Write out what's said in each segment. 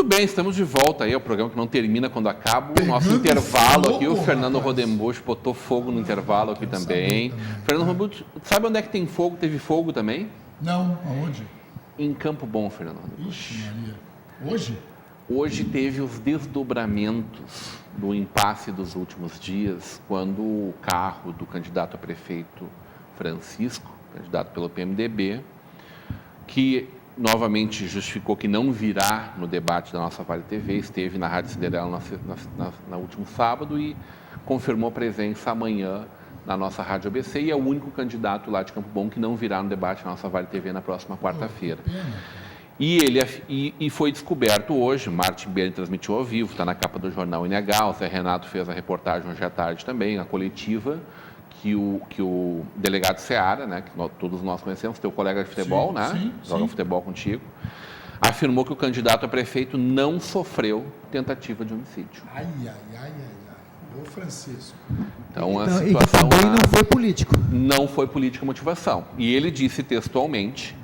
Muito bem, estamos de volta aí, é o programa que não termina quando acaba. O nosso intervalo aqui, o Fernando Rodenbusch botou fogo no intervalo aqui também. Fernando Rodenbusch, sabe onde é que tem fogo? Teve fogo também? Não, aonde? Em Campo Bom, Fernando Rodenbusch. Ixi, Maria. Hoje? Hoje teve os desdobramentos do impasse dos últimos dias, quando o carro do candidato a prefeito Francisco, candidato pelo PMDB, que novamente justificou que não virá no debate da nossa Vale TV, esteve na Rádio Cinderela no último sábado e confirmou presença amanhã na nossa Rádio ABC e é o único candidato lá de Campo Bom que não virá no debate da nossa Vale TV na próxima quarta-feira. E foi descoberto hoje, Martin Bene transmitiu ao vivo, está na capa do jornal INH, o Zé Renato fez a reportagem hoje à tarde também, a coletiva, que o delegado Seara, né, que todos nós conhecemos, teu colega de futebol, sim, né, sim, joga futebol contigo, afirmou que o candidato a prefeito não sofreu tentativa de homicídio. Ai. Ô, Francisco. Então, a Então, situação e também não foi político. não foi política motivação. E ele disse textualmente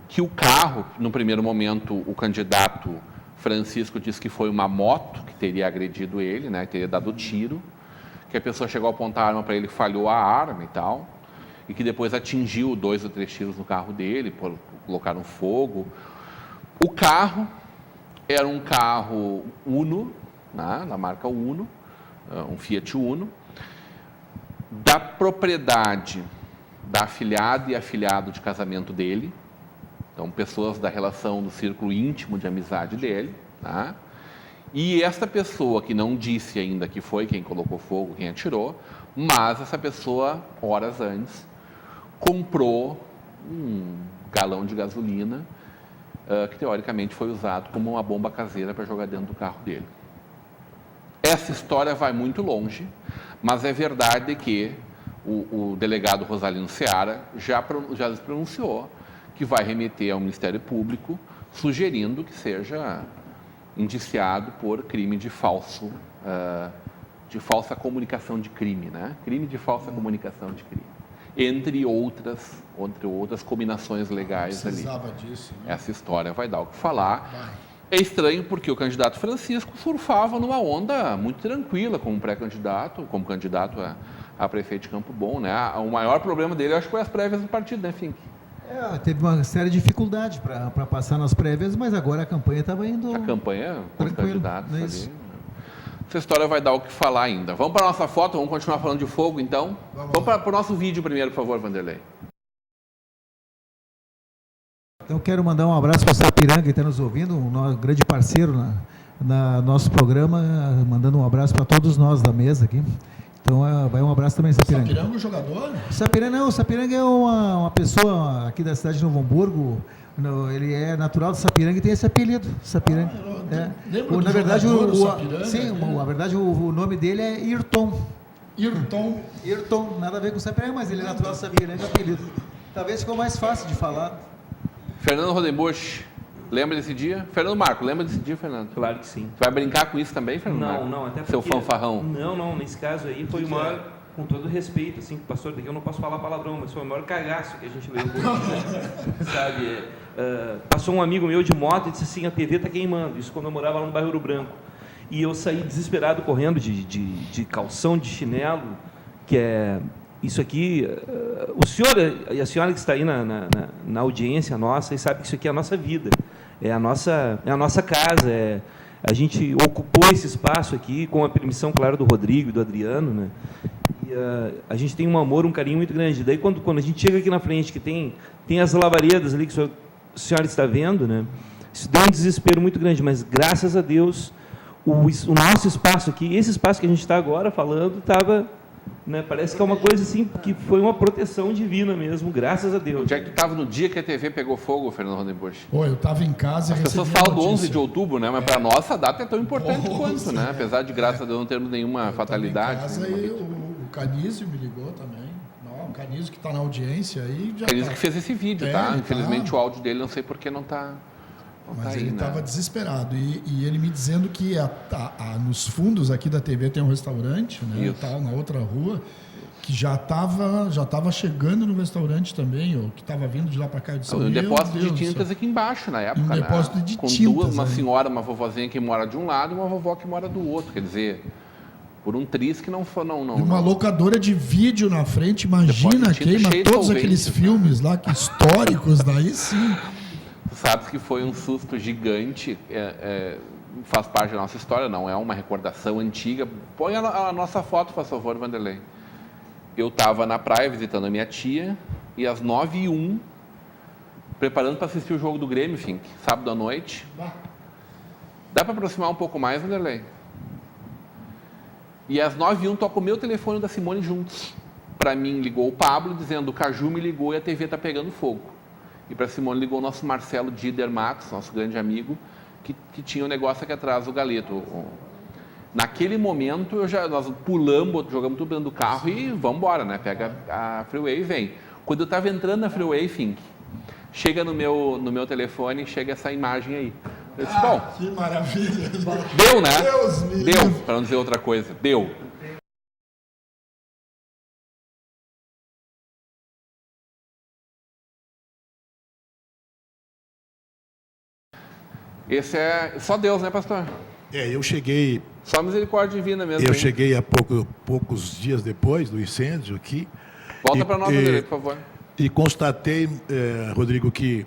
que o carro, no primeiro momento, o candidato Francisco disse que foi uma moto que teria agredido ele, né, teria dado tiro, que a pessoa chegou a apontar a arma para ele, falhou a arma e tal, e que depois atingiu 2 ou 3 tiros no carro dele, colocaram fogo. O carro era um carro Uno, né, da marca Uno, um Fiat Uno, da propriedade da afilhada e afilhado de casamento dele, então pessoas da relação do círculo íntimo de amizade dele, tá? E esta pessoa que não disse ainda que foi quem colocou fogo, quem atirou, mas essa pessoa, horas antes, comprou um galão de gasolina que teoricamente foi usado como uma bomba caseira para jogar dentro do carro dele. Essa história vai muito longe, mas é verdade que o delegado Rosalino Seara já se pronunciou que vai remeter ao Ministério Público sugerindo que seja indiciado por crime de falsa comunicação de crime, né? Crime de falsa comunicação de crime, entre outras combinações legais ali. Disso, né? Essa história vai dar o que falar. É estranho porque o candidato Francisco surfava numa onda muito tranquila como pré-candidato, como candidato a prefeito de Campo Bom, né? O maior problema dele, eu acho que foi as prévias do partido, né, Fink? Teve uma séria dificuldade para passar nas prévias, mas agora a campanha estava indo... A campanha com os candidatos ali. Isso. Essa história vai dar o que falar ainda. Vamos para a nossa foto, vamos continuar falando de fogo, então? Vamos para o nosso vídeo primeiro, por favor, Vanderlei. Então, quero mandar um abraço para o Sapiranga, que está nos ouvindo, um grande parceiro na nosso programa, mandando um abraço para todos nós da mesa aqui. Então, vai um abraço também, Sapiranga. Sapiranga é o jogador? Sapiranga é uma pessoa aqui da cidade de Novo Hamburgo. Ele é natural de Sapiranga e tem esse apelido, Sapiranga. Na verdade, na verdade, o nome dele é Irton. Irton, nada a ver com Sapiranga, mas ele é natural de Sapiranga, é apelido. Talvez ficou mais fácil de falar. Fernando Rodenbusch, lembra desse dia? Fernando Marco, lembra desse dia, Fernando? Claro que sim. Você vai brincar com isso também, Fernando Marco? Não, até porque... Seu fanfarrão? Não, nesse caso aí foi o maior, com todo respeito, assim, pastor, daqui eu não posso falar palavrão, mas foi o maior cagaço que a gente levou, sabe? Passou um amigo meu de moto e disse assim, a TV está queimando, isso quando eu morava lá no bairro Ouro Branco. E eu saí desesperado, correndo de calção, de chinelo, que é... Isso aqui, o senhor e a senhora que está aí na audiência nossa, vocês sabem que isso aqui é a nossa vida, é a nossa casa, a gente ocupou esse espaço aqui com a permissão, claro, do Rodrigo e do Adriano, né? E a gente tem um amor, um carinho muito grande. Daí, quando a gente chega aqui na frente, que tem as lavaredas ali que a senhora está vendo, né? Isso deu um desespero muito grande, mas graças a Deus, o nosso espaço aqui, esse espaço que a gente está agora falando, estava... Né? Parece que é uma coisa assim, que foi uma proteção divina mesmo, graças a Deus. Onde é que tu estava no dia que a TV pegou fogo, Fernando Rodenbusch? Eu estava em casa e As pessoas falam do 11 de outubro, né? Mas para nós a data é tão importante quanto, né? Apesar de, graças a Deus, não termos nenhuma fatalidade. Em casa e o Canísio me ligou também. Não, o Canísio que está na audiência aí. O Canísio que fez esse vídeo, tá? Infelizmente o áudio dele, não sei por que não está... Mas ele estava desesperado e ele me dizendo que nos fundos aqui da TV tem um restaurante, né? Tá na outra rua, que já estava chegando no restaurante também, ou que estava vindo de lá para cá. Eu disse, Um meu depósito Deus de do tintas céu. aqui embaixo, na época, Um depósito né? de Com tintas, duas, uma né? senhora, uma vovozinha que mora de um lado e uma vovó que mora do outro. Quer dizer, por um triz que não foi... E uma locadora de vídeo na frente, imagina, Depósito de tinta queima cheio de todos aqueles solventes, né? filmes lá, que históricos, daí sim. Tu sabes que foi um susto gigante, faz parte da nossa história, não é uma recordação antiga. Põe a nossa foto, por favor, Vanderlei. Eu estava na praia visitando a minha tia e às 9h01, preparando para assistir o jogo do Grêmio, Fink, sábado à noite. Dá para aproximar um pouco mais, Vanderlei? E às 9h01 toca o meu telefone da Simone juntos. Para mim ligou o Pablo dizendo: o Caju me ligou e a TV está pegando fogo. E para Simone ligou o nosso Marcelo Dider Max, nosso grande amigo, que tinha um negócio aqui atrás, o Galeto. Naquele momento, nós pulamos, jogamos tudo dentro do carro e vamos embora, né? Pega a freeway e vem. Quando eu estava entrando na freeway, Fink, chega no meu telefone, chega essa imagem aí. Eu disse, bom, Que maravilha. deu, né? Deus me Deu, livre. para não dizer outra coisa, deu. Esse é só Deus, né, pastor? Eu cheguei, Só misericórdia divina mesmo. eu hein? cheguei há poucos dias depois do incêndio aqui. Volta para nós, Vanderlei, por favor. E constatei, Rodrigo, que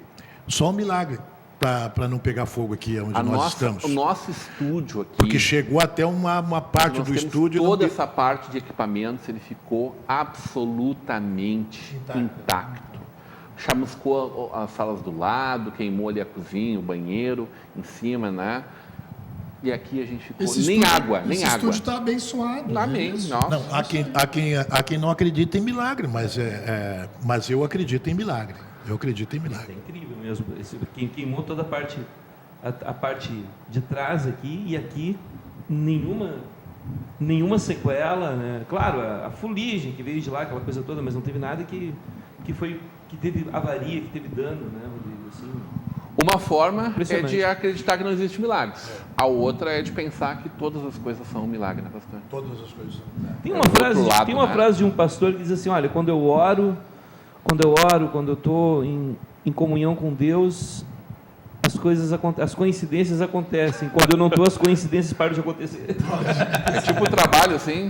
só um milagre para não pegar fogo aqui onde nós estamos. O nosso estúdio aqui, Porque chegou até uma parte nós do temos estúdio. toda não- essa parte de equipamentos, ele ficou absolutamente intacto. Chamuscou as salas do lado, queimou ali a cozinha, o banheiro, em cima, né? E aqui a gente ficou... nem água. Esse estúdio está abençoado. Amém. Isso. Nossa. Não, há quem não acredita em milagre, mas eu acredito em milagre. Eu acredito em É milagre. incrível mesmo. Quem queimou toda a parte de trás aqui e aqui, nenhuma sequela, né? Claro, a fuligem que veio de lá, aquela coisa toda, mas não teve nada que teve avaria, que teve dano, né, Rodrigo? Assim, Uma forma é Impressionante. de acreditar que não existe milagres. A outra é de pensar que todas as coisas são um milagre, né, pastor? Todas as coisas. Tem do uma outro frase, lado, tem uma né? frase de um pastor que diz assim: olha, quando eu oro, quando eu estou em comunhão com Deus, as coincidências acontecem. Quando eu não estou, as coincidências param de acontecer. É tipo o trabalho, assim.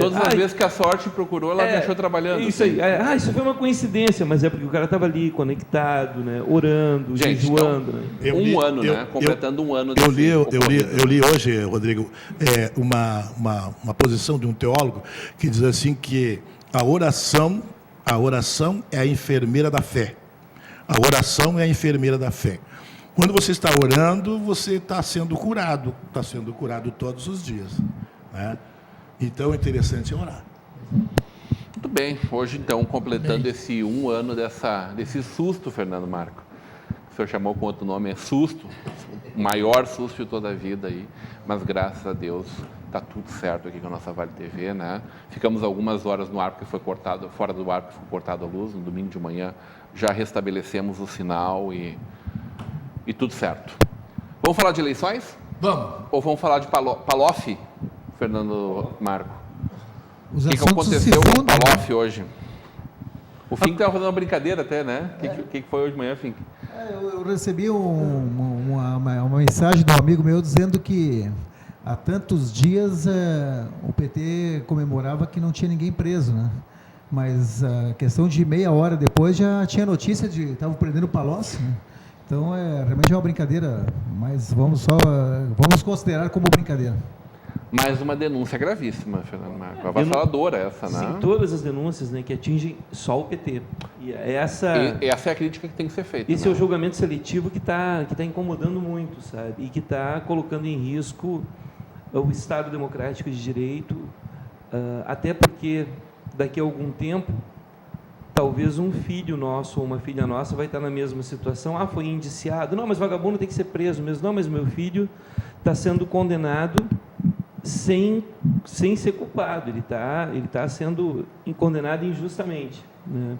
Todas as vezes que a sorte procurou, ela me achou trabalhando. Isso assim. aí. Isso foi uma coincidência, mas é porque o cara estava ali, conectado, né, orando, Gente, jejuando. então, Né? Eu li- ano, eu- né? Completando um ano Eu desse ocorrido. li hoje, Rodrigo, uma posição de um teólogo que diz assim que a oração é a enfermeira da fé. A oração é a enfermeira da fé. Quando você está orando, você está sendo curado todos os dias, né? Então é interessante orar. Muito bem. Hoje, então, completando esse um ano desse susto, Fernando Marco. O senhor chamou com outro nome, é susto. O maior susto de toda a vida aí. Mas, graças a Deus, está tudo certo aqui com a nossa Vale TV, né? Ficamos algumas horas no ar, porque foi cortado, fora do ar, porque foi cortada a luz. No domingo de manhã, já restabelecemos o sinal e tudo certo. Vamos falar de eleições? Vamos. Ou vamos falar de Palof, Fernando Marco? Os O que assuntos se aconteceu com o fundem, né? Palof hoje? O Fink estava fazendo uma brincadeira até, né? O que foi hoje de manhã, Fink? Eu recebi uma mensagem de um amigo meu dizendo que há tantos dias o PT comemorava que não tinha ninguém preso, né? Mas a questão de meia hora depois já tinha notícia de que estavam prendendo o Palocci, né? Então realmente é uma brincadeira, mas vamos considerar como brincadeira. Mais uma denúncia gravíssima, Fernando Marco. Avassaladora essa, né? Sim, todas as denúncias, né, que atingem só o PT. E essa Essa é a crítica que tem que ser feita. Esse né? é o julgamento seletivo que tá incomodando muito, sabe? E que está colocando em risco o Estado democrático de direito, até porque daqui a algum tempo, talvez um filho nosso ou uma filha nossa vai estar na mesma situação. Foi indiciado. Não, mas vagabundo tem que ser preso mesmo. Não, mas meu filho está sendo condenado sem ser culpado. Ele tá sendo condenado injustamente, né?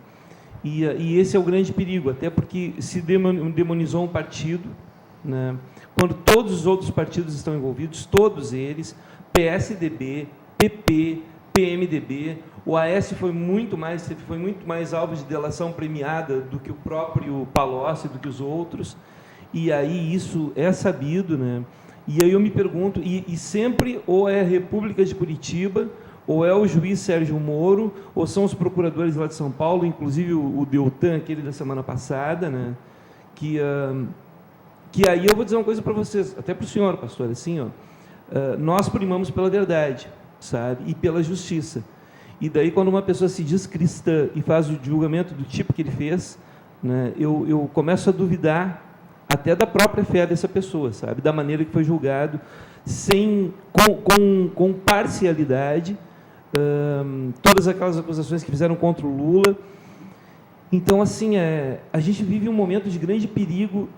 E esse é o grande perigo, até porque se demonizou um partido, né? Quando todos os outros partidos estão envolvidos, todos eles, PSDB, PP, PMDB. O Aécio foi muito mais alvo de delação premiada do que o próprio Palocci, do que os outros. E aí isso é sabido, né? E aí eu me pergunto, e sempre ou é a República de Curitiba, ou é o juiz Sérgio Moro, ou são os procuradores lá de São Paulo, inclusive o Deltan, aquele da semana passada, né? Que aí eu vou dizer uma coisa para vocês, até para o senhor, pastor, assim, ó, nós primamos pela verdade, sabe? E pela justiça. E daí, quando uma pessoa se diz cristã e faz o julgamento do tipo que ele fez, né, eu começo a duvidar até da própria fé dessa pessoa, sabe? Da maneira que foi julgado, com parcialidade, todas aquelas acusações que fizeram contra o Lula. Então, assim, a gente vive um momento de grande perigo,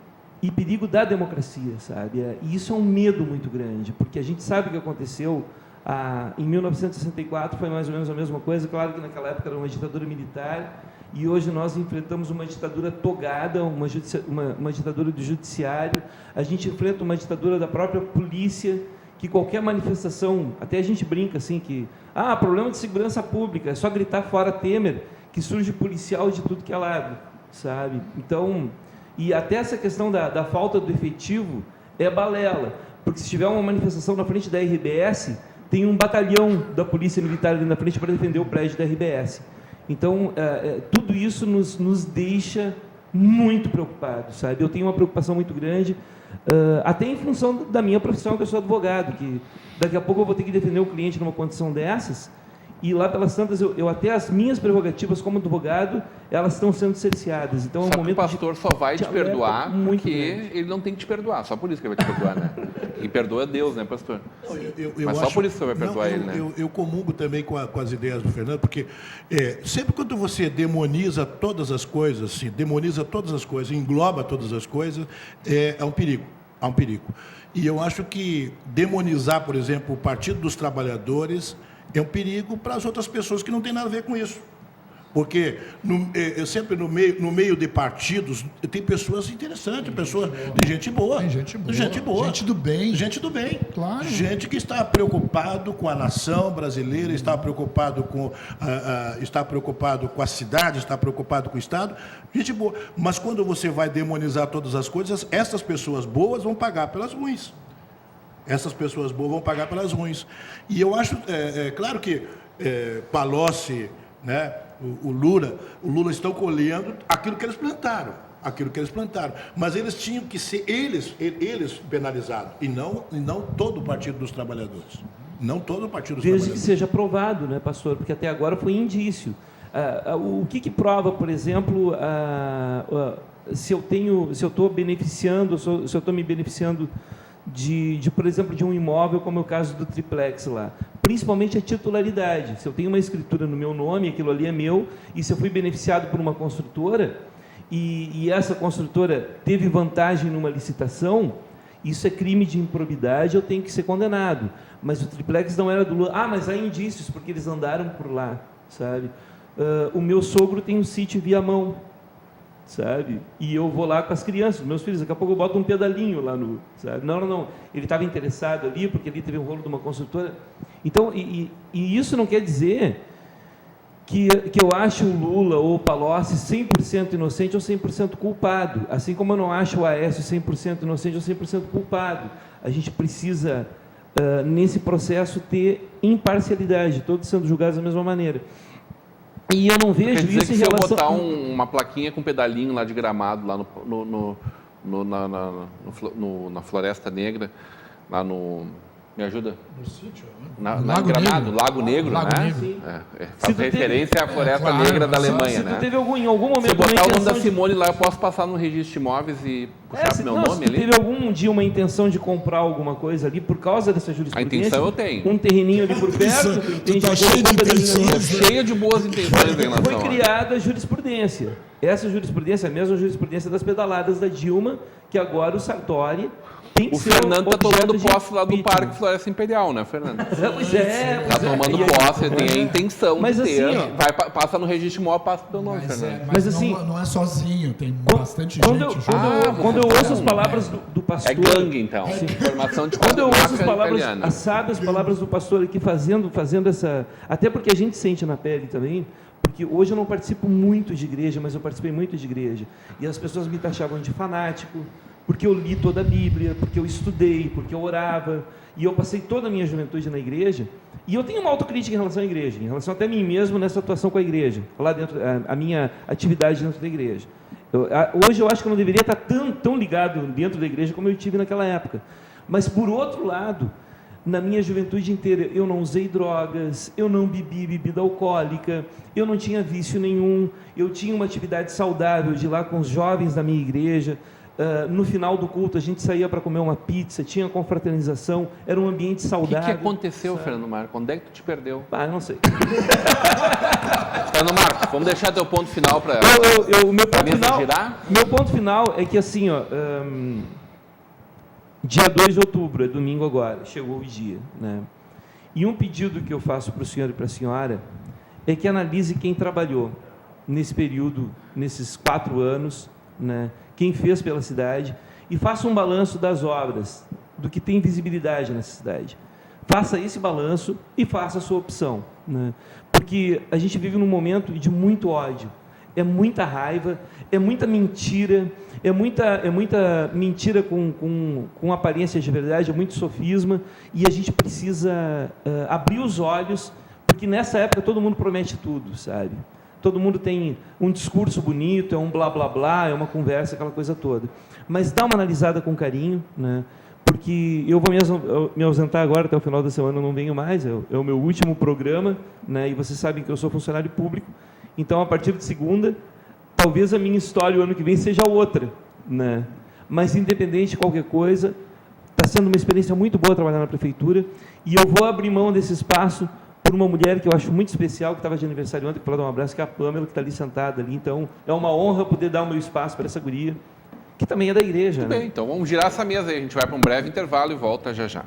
e perigo da democracia, sabe? E isso é um medo muito grande, porque a gente sabe o que aconteceu em 1964, foi mais ou menos a mesma coisa. Claro que naquela época era uma ditadura militar, e hoje nós enfrentamos uma ditadura togada, uma ditadura do judiciário. A gente enfrenta uma ditadura da própria polícia, que qualquer manifestação, até a gente brinca assim, que problema de segurança pública, é só gritar fora Temer, que surge policial de tudo que é lado, sabe? Então, e até essa questão da falta do efetivo é balela, porque se tiver uma manifestação na frente da RBS, tem um batalhão da Polícia Militar ali na frente para defender o prédio da RBS. Então, tudo isso nos deixa muito preocupados, sabe? Eu tenho uma preocupação muito grande, até em função da minha profissão, que eu sou advogado, que daqui a pouco eu vou ter que defender o cliente numa condição dessas, e lá pelas tantas, eu até as minhas prerrogativas como advogado, elas estão sendo cerceadas. Então, é um momento o pastor só vai te perdoar porque ele não tem que te perdoar. Só por isso que ele vai te perdoar, né? E perdoa Deus, né, pastor? Mas só por isso que você vai perdoar ele, né? Eu comungo também com as ideias do Fernando, porque sempre quando você demoniza todas as coisas, assim, engloba todas as coisas, é um perigo. Há um perigo. E eu acho que demonizar, por exemplo, o Partido dos Trabalhadores é um perigo para as outras pessoas que não têm nada a ver com isso. Porque sempre no meio de partidos tem pessoas interessantes, pessoas de gente boa. Tem gente boa. Gente do bem. Gente do bem. Claro. Gente que está preocupado com a nação brasileira, está preocupado com a cidade, está preocupado com o Estado. Gente boa. Mas quando você vai demonizar todas as coisas, essas pessoas boas vão pagar pelas ruins. Essas pessoas boas vão pagar pelas ruins. E eu acho, claro que Palocci, né, o Lula estão colhendo aquilo que eles plantaram. Mas eles tinham que ser eles penalizados, e não todo o Partido dos Trabalhadores. Não todo o Partido dos Desde Trabalhadores. que seja provado, né, pastor? Porque até agora foi indício. O que prova, por exemplo, se eu estou beneficiando, se eu estou me beneficiando por exemplo, de um imóvel, como é o caso do triplex lá, principalmente a titularidade. Se eu tenho uma escritura no meu nome, aquilo ali é meu, e se eu fui beneficiado por uma construtora, e essa construtora teve vantagem numa licitação, isso é crime de improbidade, eu tenho que ser condenado. Mas o triplex não era do Lula. Mas há indícios, porque eles andaram por lá, sabe? O meu sogro tem um sítio Viamão, sabe? E eu vou lá com as crianças, meus filhos, daqui a pouco eu boto um pedalinho lá no, sabe? Não, ele estava interessado ali, porque ali teve um rolo de uma construtora. Então, e isso não quer dizer que eu acho o Lula ou o Palocci 100% inocente ou 100% culpado, assim como eu não acho o Aécio 100% inocente ou 100% culpado. A gente precisa, nesse processo, ter imparcialidade, todos sendo julgados da mesma maneira. E eu não vejo isso em relação... Se eu botar uma plaquinha com pedalinho lá de Gramado, lá na Floresta Negra, lá no... Me ajuda? No sítio, né? Gramado, Lago Negro, Lago né? Negro. Faz referência à Floresta Negra da Alemanha, né? Se tu teve em algum momento... Se eu botar o nome da Simone lá, eu posso passar no registro de imóveis e puxar meu nome ali? Se teve algum dia uma intenção de comprar alguma coisa ali, por causa dessa jurisprudência... A intenção eu tenho. Um terreninho ali por perto... Tu tá cheio de intenções, cheia de boas intenções em relação Foi criada a jurisprudência. essa jurisprudência é a mesma jurisprudência das pedaladas da Dilma, que agora o Sartori tem que O ser Fernando está objeto tomando de posse lá do impeachment. Parque Floresta Imperial, né, Fernando? Pois é. Está tomando posse, tem a intenção Mas de ter. assim, ó, Passa no registro maior, passa teu nome, Mas, Fernando. mas assim, não é sozinho, tem bastante Quando gente eu, junto. quando eu ouço as palavras do pastor... É gangue, então. Formação de Quando eu ouço as máfia palavras, italiana. as sábias palavras do pastor aqui fazendo essa... Até porque a gente sente na pele também, porque hoje eu não participo muito de igreja, mas eu participei muito de igreja. E as pessoas me taxavam de fanático, porque eu li toda a Bíblia, porque eu estudei, porque eu orava. E eu passei toda a minha juventude na igreja. E eu tenho uma autocrítica em relação à igreja, em relação até a mim mesmo nessa atuação com a igreja, lá dentro, a minha atividade dentro da igreja. Hoje eu acho que eu não deveria estar tão ligado dentro da igreja como eu tive naquela época. Mas, por outro lado, na minha juventude inteira, eu não usei drogas, eu não bebi bebida alcoólica, eu não tinha vício nenhum, eu tinha uma atividade saudável de ir lá com os jovens da minha igreja. No final do culto, a gente saía para comer uma pizza, tinha confraternização, era um ambiente O saudável. que aconteceu, Fernando Marco? Onde é que tu te perdeu? Ah, eu não sei. Fernando Marco, vamos deixar teu ponto final para O meu ponto mesa final, girar? meu ponto final é que assim, ó, dia 2 de outubro, é domingo agora, chegou o dia, né? E um pedido que eu faço para o senhor e para a senhora é que analise quem trabalhou nesse período, nesses 4 anos, né? Quem fez pela cidade, e faça um balanço das obras, do que tem visibilidade nessa cidade. Faça esse balanço e faça a sua opção, né? Porque a gente vive num momento de muito ódio, é muita raiva, é muita mentira, é muita mentira com aparência de verdade, é muito sofisma, e a gente precisa abrir os olhos, porque nessa época todo mundo promete tudo, sabe? Todo mundo tem um discurso bonito, é um blá blá blá, é uma conversa, aquela coisa toda. Mas dá uma analisada com carinho, né? Porque eu vou me ausentar agora, até o final da semana eu não venho mais, é o meu último programa, né? E vocês sabem que eu sou funcionário público, então a partir de segunda, talvez a minha história o ano que vem seja outra, né? Mas independente de qualquer coisa, está sendo uma experiência muito boa trabalhar na prefeitura, e eu vou abrir mão desse espaço por uma mulher que eu acho muito especial, que estava de aniversário ontem, que eu vou dar um abraço, que é a Pâmela, que está ali sentada ali. Então, é uma honra poder dar o meu espaço para essa guria, que também é da igreja. Muito né? bem, então vamos girar essa mesa aí. A gente vai para um breve intervalo e volta já já.